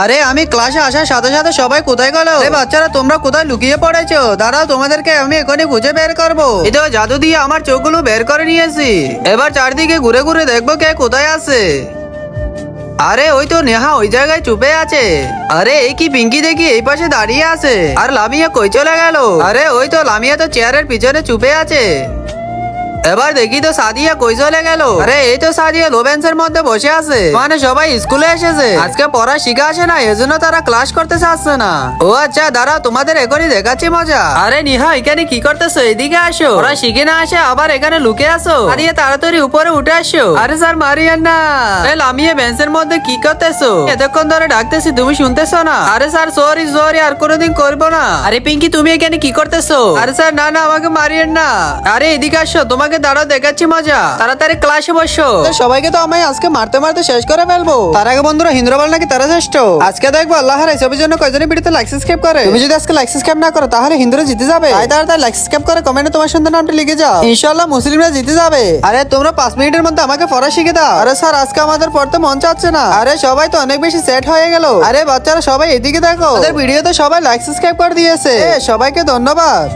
আরে আমি ক্লাসে আসার সাথে সাথে সবাই কোথায় গেল? আরে বাচ্চারা তোমরা কোথায় লুকিয়ে পড়েছো? দাঁড়াও, তোমাদেরকে আমি এখনই খুঁজে বের করবো। এই তো জাদু দিয়ে আমার চোখগুলো বের করে নিয়েছি। এবার চারদিকে ঘুরে ঘুরে দেখবো কে কোথায় আছে। আরে ওই তো নেহা ওই জায়গায় চুপে আছে। আরে এই কি পিঙ্কি দেখি এই পাশে দাঁড়িয়ে আছে। আর লামিয়া কই চলে গেল? আরে ওই তো লামিয়া তো চেয়ারের পিছনে চুপে আছে। এবার দেখি তো সাদিয়া কই চলে গেল? আরে এই তো সাদিয়া লো বেঞ্চের মধ্যে বসে আছে। মানে সবাই স্কুলে এসেছে, আজকে পড়া শিখা আসে না, এজন্য তারা ক্লাস করতে চাচ্ছে না। ও আচ্ছা, দাঁড়াও তোমাদের এখনই দেখাচ্ছি মজা। আরে নিহা এখানে কি করতেছো? এদিকে আসো। ওরা শিখে না আসে আবার এখানে লুকে আসো। সাদিয়া তাড়াতাড়ি উপরে উঠে আসো। আরে স্যার মারিয়েন না। লামিয়ে বেঞ্চের মধ্যে কি করতেছো? এতক্ষণ ধরে ডাকতেছি, তুমি শুনতেছো না? আরে স্যার সরি সরি, আর কোনোদিন করবো না। আরে পিঙ্কি তুমি এখানে কি করতেছো? আরে স্যার না না, আমাকে মারিয়েন না। আরে এদিকে আসো, তোমাকে দাঁড়াও দেখাচ্ছি মজা। তাড়াতাড়ি ক্লাসে বসো। সবাইকে তো আমি আজকে মারতে মারতে শেষ করে ফেলবো। তার আগে বন্ধুরা, হিন্দ্রবাল নাকি তারা শ্রেষ্ঠ। আজকে দেখবো আল্লাহর এসবের জন্য কয়জনের ভিডিওতে লাইক সাবস্ক্রাইব করে। তুমি যদি আজকে লাইক সাবস্ক্রাইব না করো তাহলে হিন্দুরা জিতে যাবে। তাই তাড়াতাড়ি লাইক সাবস্ক্রাইব করে কমেন্টে তোমার সুন্দর নামটা লিখে যাও, ইনশাআল্লাহ মুসলিমরা জিতে যাবে। আরে তোমরা 5 মিনিটের মধ্যে আমাকে পড়া শিখে দাও। আরে স্যার আজকে আমাদের পড়তে মন চাচ্ছে না। আরে সবাই তো অনেক বেশি সেট হয়ে গেল। আরে বাচ্চারা সবাই এদিকে দেখো, ওদের ভিডিওতে সবাই লাইক সাবস্ক্রাইব করে দিয়েছে। সবাইকে ধন্যবাদ।